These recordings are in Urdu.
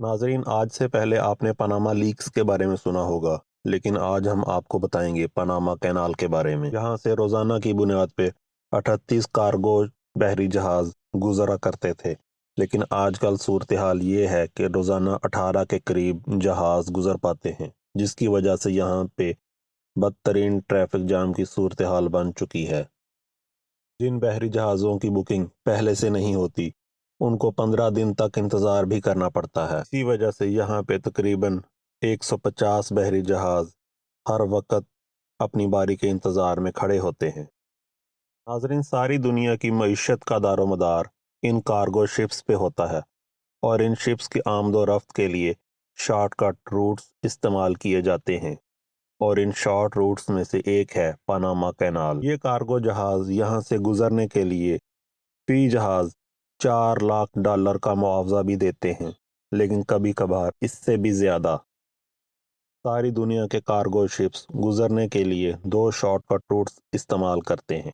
ناظرین، آج سے پہلے آپ نے پاناما لیکس کے بارے میں سنا ہوگا، لیکن آج ہم آپ کو بتائیں گے پاناما کینال کے بارے میں، جہاں سے روزانہ کی بنیاد پہ 38 کارگو بحری جہاز گزرا کرتے تھے۔ لیکن آج کل صورتحال یہ ہے کہ روزانہ 18 کے قریب جہاز گزر پاتے ہیں، جس کی وجہ سے یہاں پہ بدترین ٹریفک جام کی صورتحال بن چکی ہے۔ جن بحری جہازوں کی بکنگ پہلے سے نہیں ہوتی، ان کو 15 دن تک انتظار بھی کرنا پڑتا ہے۔ اسی وجہ سے یہاں پہ تقریباً 150 بحری جہاز ہر وقت اپنی باری کے انتظار میں کھڑے ہوتے ہیں۔ ناظرین، ساری دنیا کی معیشت کا دار و مدار ان کارگو شپس پہ ہوتا ہے، اور ان شپس کی آمد و رفت کے لیے شارٹ کٹ روٹس استعمال کیے جاتے ہیں، اور ان شارٹ روٹس میں سے ایک ہے پاناما کینال۔ یہ کارگو جہاز یہاں سے گزرنے کے لیے فی جہاز $4 لاکھ کا معاوضہ بھی دیتے ہیں، لیکن کبھی کبھار اس سے بھی زیادہ۔ ساری دنیا کے کارگو شپس گزرنے کے لیے 2 شارٹ کٹ روٹس استعمال کرتے ہیں۔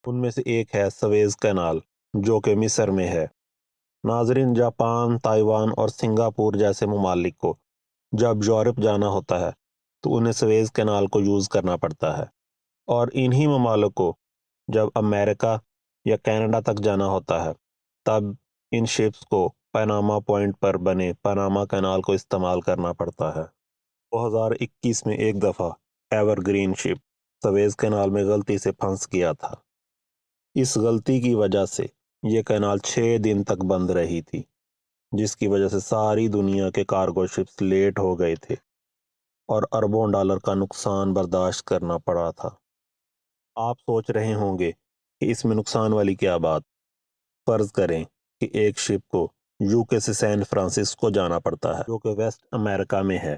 ان میں سے ایک ہے سویز کینال، جو کہ مصر میں ہے۔ ناظرین، جاپان، تائیوان اور سنگاپور جیسے ممالک کو جب یورپ جانا ہوتا ہے تو انہیں سویز کینال کو یوز کرنا پڑتا ہے، اور انہی ممالک کو جب امریکہ یا کینیڈا تک جانا ہوتا ہے تب ان شپس کو پاناما پوائنٹ پر بنے پاناما کینال کو استعمال کرنا پڑتا ہے۔ 2021 میں ایک دفعہ ایور گرین شپ سویز کینال میں غلطی سے پھنس گیا تھا۔ اس غلطی کی وجہ سے یہ کینال 6 دن تک بند رہی تھی، جس کی وجہ سے ساری دنیا کے کارگو شپس لیٹ ہو گئے تھے اور اربوں ڈالر کا نقصان برداشت کرنا پڑا تھا۔ آپ سوچ رہے ہوں گے کہ اس میں نقصان والی کیا بات؟ فرض کریں کہ ایک شپ کو UK سے سین فرانسسکو جانا پڑتا ہے، جو کہ ویسٹ امریکہ میں ہے۔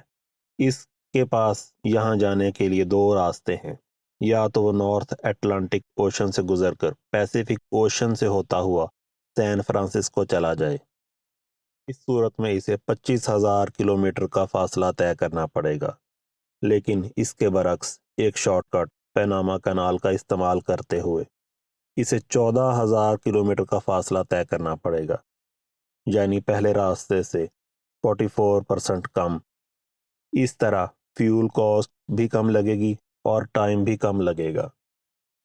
اس کے پاس یہاں جانے کے لیے 2 راستے ہیں، یا تو وہ نارتھ اٹلانٹک اوشن سے گزر کر پیسیفک اوشن سے ہوتا ہوا سین فرانسسکو چلا جائے۔ اس صورت میں اسے 25,000 کلومیٹر کا فاصلہ طے کرنا پڑے گا، لیکن اس کے برعکس ایک شارٹ کٹ پاناما کینال کا استعمال کرتے ہوئے اسے 14,000 کلومیٹر کا فاصلہ طے کرنا پڑے گا، یعنی پہلے راستے سے 44% کم۔ اس طرح فیول کاسٹ بھی کم لگے گی اور ٹائم بھی کم لگے گا۔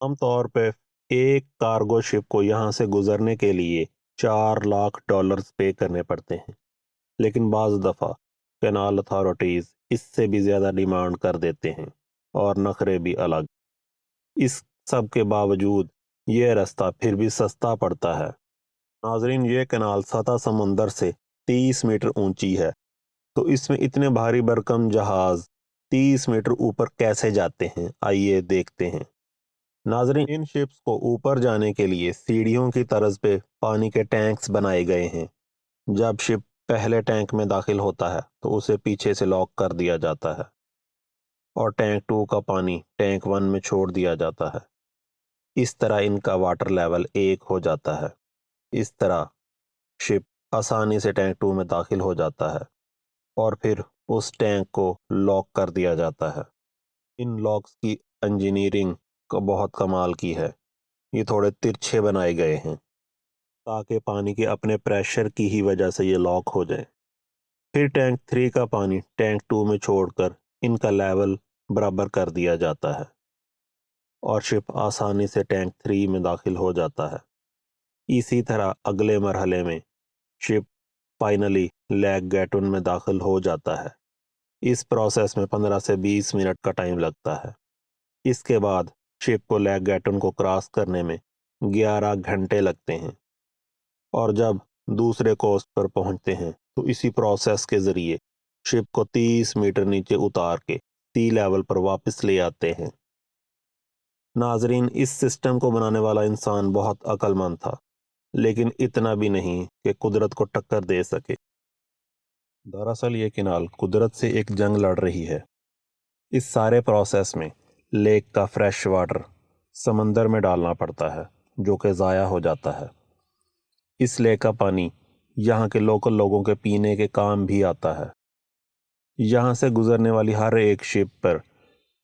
عام طور پہ ایک کارگو شپ کو یہاں سے گزرنے کے لیے $4 لاکھ پے کرنے پڑتے ہیں، لیکن بعض دفعہ کینال اتھارٹیز اس سے بھی زیادہ ڈیمانڈ کر دیتے ہیں، اور نخرے بھی الگ۔ اس سب کے باوجود یہ راستہ پھر بھی سستا پڑتا ہے۔ ناظرین، یہ کینال سطح سمندر سے 30 میٹر اونچی ہے، تو اس میں اتنے بھاری بھرکم جہاز 30 میٹر اوپر کیسے جاتے ہیں؟ آئیے دیکھتے ہیں۔ ناظرین، ان شپس کو اوپر جانے کے لیے سیڑھیوں کی طرز پہ پانی کے ٹینکس بنائے گئے ہیں۔ جب شپ پہلے ٹینک میں داخل ہوتا ہے تو اسے پیچھے سے لاک کر دیا جاتا ہے، اور ٹینک 2 کا پانی ٹینک 1 میں چھوڑ دیا جاتا ہے۔ اس طرح ان کا واٹر لیول 1 ہو جاتا ہے۔ اس طرح شپ آسانی سے ٹینک 2 میں داخل ہو جاتا ہے، اور پھر اس ٹینک کو لاک کر دیا جاتا ہے۔ ان لاکس کی انجینئرنگ کو بہت کمال کی ہے۔ یہ تھوڑے ترچھے بنائے گئے ہیں تاکہ پانی کے اپنے پریشر کی ہی وجہ سے یہ لاک ہو جائے۔ پھر ٹینک 3 کا پانی ٹینک 2 میں چھوڑ کر ان کا لیول برابر کر دیا جاتا ہے، اور شپ آسانی سے ٹینک 3 میں داخل ہو جاتا ہے۔ اسی طرح اگلے مرحلے میں شپ فائنلی لیک گیٹن میں داخل ہو جاتا ہے۔ اس پروسیس میں 15 سے 20 منٹ کا ٹائم لگتا ہے۔ اس کے بعد شپ کو لیک گیٹن کو کراس کرنے میں 11 گھنٹے لگتے ہیں، اور جب دوسرے کوسٹ پر پہنچتے ہیں تو اسی پروسیس کے ذریعے شپ کو 30 میٹر نیچے اتار کے سی لیول پر واپس لے آتے ہیں۔ ناظرین، اس سسٹم کو بنانے والا انسان بہت عقل مند تھا، لیکن اتنا بھی نہیں کہ قدرت کو ٹکر دے سکے۔ دراصل یہ کینال قدرت سے ایک جنگ لڑ رہی ہے۔ اس سارے پروسیس میں لیک کا فریش واٹر سمندر میں ڈالنا پڑتا ہے، جو کہ ضائع ہو جاتا ہے۔ اس لیک کا پانی یہاں کے لوکل لوگوں کے پینے کے کام بھی آتا ہے۔ یہاں سے گزرنے والی ہر ایک شپ پر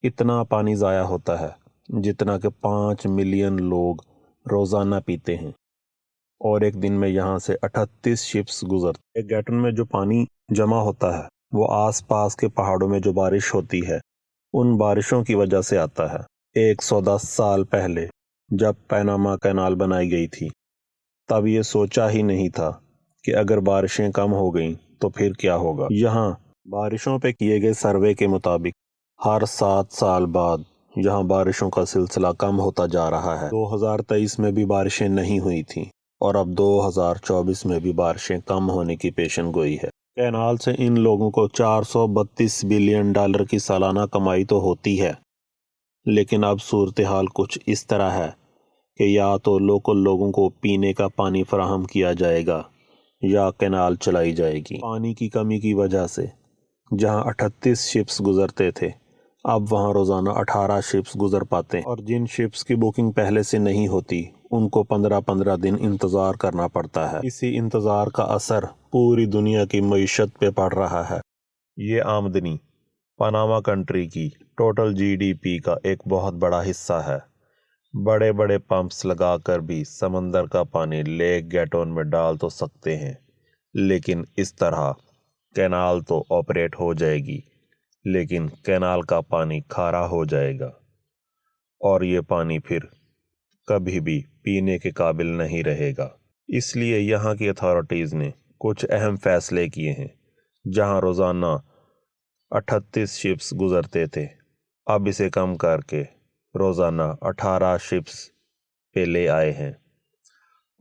اتنا پانی ضائع ہوتا ہے جتنا کہ 5 ملین لوگ روزانہ پیتے ہیں۔ اور ایک دن میں یہاں سے 38 شپس گزرتے۔ ایک گیٹن میں جو پانی جمع ہوتا ہے وہ آس پاس کے پہاڑوں میں جو بارش ہوتی ہے ان بارشوں کی وجہ سے آتا ہے۔ 110 سال پہلے جب پاناما کینال بنائی گئی تھی تب یہ سوچا ہی نہیں تھا کہ اگر بارشیں کم ہو گئیں تو پھر کیا ہوگا۔ یہاں بارشوں پہ کیے گئے سروے کے مطابق ہر 7 سال بعد یہاں بارشوں کا سلسلہ کم ہوتا جا رہا ہے۔ 2023 میں بھی بارشیں نہیں ہوئی تھیں اور اب 2024 میں بھی بارشیں کم ہونے کی پیشن گوئی ہے۔ کینال سے ان لوگوں کو $432 بلین کی سالانہ کمائی تو ہوتی ہے، لیکن اب صورتحال کچھ اس طرح ہے کہ یا تو لوکل لوگوں کو پینے کا پانی فراہم کیا جائے گا یا کینال چلائی جائے گی۔ پانی کی کمی کی وجہ سے جہاں 38 شپس گزرتے تھے اب وہاں روزانہ 18 شپس گزر پاتے ہیں، اور جن شپس کی بکنگ پہلے سے نہیں ہوتی ان کو 15 دن انتظار کرنا پڑتا ہے۔ اسی انتظار کا اثر پوری دنیا کی معیشت پہ پڑ رہا ہے۔ یہ آمدنی پاناما کنٹری کی ٹوٹل GDP کا ایک بہت بڑا حصہ ہے۔ بڑے بڑے پمپس لگا کر بھی سمندر کا پانی لیک گیٹون میں ڈال تو سکتے ہیں، لیکن اس طرح کینال تو آپریٹ ہو جائے گی لیکن کینال کا پانی کھارا ہو جائے گا اور یہ پانی پھر کبھی بھی پینے کے قابل نہیں رہے گا۔ اس لیے یہاں کی اتھارٹیز نے کچھ اہم فیصلے کیے ہیں۔ جہاں روزانہ 38 شپس گزرتے تھے اب اسے کم کر کے روزانہ 18 شپس پہ لے آئے ہیں،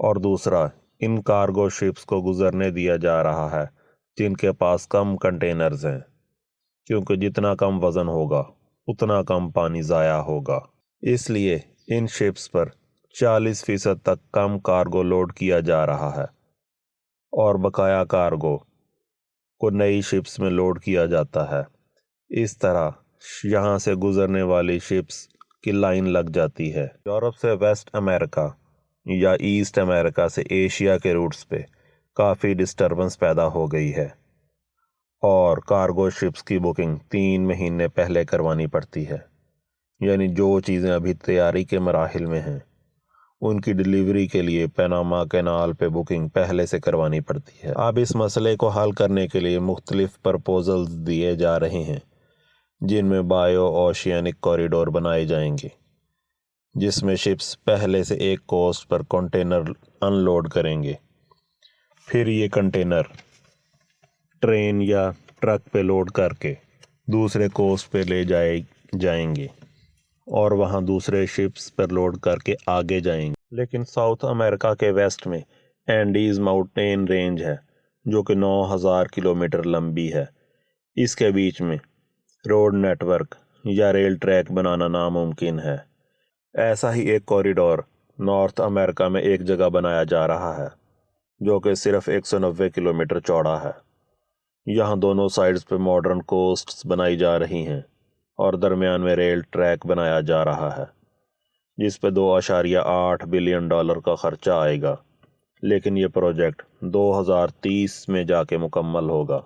اور دوسرا ان کارگو شپس کو گزرنے دیا جا رہا ہے جن کے پاس کم کنٹینرز ہیں، کیونکہ جتنا کم وزن ہوگا اتنا کم پانی ضائع ہوگا۔ اس لیے ان شپس پر 40% تک کم کارگو لوڈ کیا جا رہا ہے اور بقایا کارگو کو نئی شپس میں لوڈ کیا جاتا ہے۔ اس طرح یہاں سے گزرنے والی شپس کی لائن لگ جاتی ہے۔ یورپ سے ویسٹ امریکہ یا ایسٹ امریکہ سے ایشیا کے روٹس پہ کافی ڈسٹربنس پیدا ہو گئی ہے اور کارگو شپس کی بکنگ 3 مہینے پہلے کروانی پڑتی ہے، یعنی جو چیزیں ابھی تیاری کے مراحل میں ہیں ان کی ڈیلیوری کے لیے پاناما کینال پہ بکنگ پہلے سے کروانی پڑتی ہے۔ اب اس مسئلے کو حل کرنے کے لیے مختلف پرپوزلز دیے جا رہے ہیں جن میں بایو اوشینک کوریڈور بنائے جائیں گے، جس میں شپس پہلے سے ایک کوسٹ پر کنٹینر ان لوڈ کریں گے، پھر یہ کنٹینر ٹرین یا ٹرک پہ لوڈ کر کے دوسرے کوسٹ پہ لے جائیں گے اور وہاں دوسرے شپس پر لوڈ کر کے آگے جائیں گے۔ لیکن ساؤتھ امریکہ کے ویسٹ میں اینڈیز ماؤنٹین رینج ہے جو کہ 9000 کلومیٹر لمبی ہے۔ اس کے بیچ میں روڈ نیٹ ورک یا ریل ٹریک بنانا ناممکن ہے۔ ایسا ہی ایک کوریڈور نارتھ امریکہ میں ایک جگہ بنایا جا رہا ہے جو کہ صرف 190 کلومیٹر چوڑا ہے۔ یہاں دونوں سائڈز پہ ماڈرن کوسٹس بنائی جا رہی ہیں اور درمیان میں ریل ٹریک بنایا جا رہا ہے جس پہ $2.8 بلین کا خرچہ آئے گا، لیکن یہ پروجیکٹ 2030 میں جا کے مکمل ہوگا۔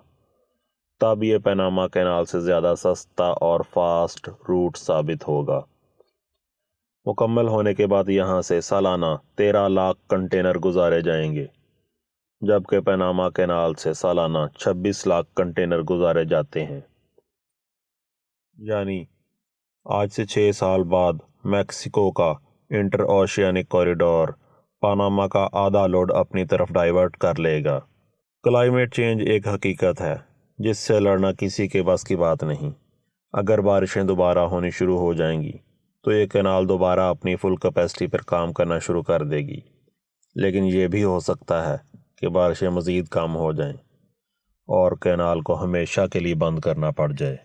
تب یہ پاناما کینال سے زیادہ سستا اور فاسٹ روٹ ثابت ہوگا۔ مکمل ہونے کے بعد یہاں سے سالانہ 13 لاکھ کنٹینر گزارے جائیں گے، جبکہ پاناما کینال سے سالانہ 26 لاکھ کنٹینر گزارے جاتے ہیں۔ یعنی آج سے 6 سال بعد میکسیکو کا انٹر اوشینک کوریڈور پاناما کا آدھا لوڈ اپنی طرف ڈائیورٹ کر لے گا۔ کلائمیٹ چینج ایک حقیقت ہے جس سے لڑنا کسی کے بس کی بات نہیں۔ اگر بارشیں دوبارہ ہونی شروع ہو جائیں گی تو یہ کینال دوبارہ اپنی فل کیپیسٹی پر کام کرنا شروع کر دے گی، لیکن یہ بھی ہو سکتا ہے کہ بارشیں مزید کم ہو جائیں اور کینال کو ہمیشہ کے لیے بند کرنا پڑ جائے۔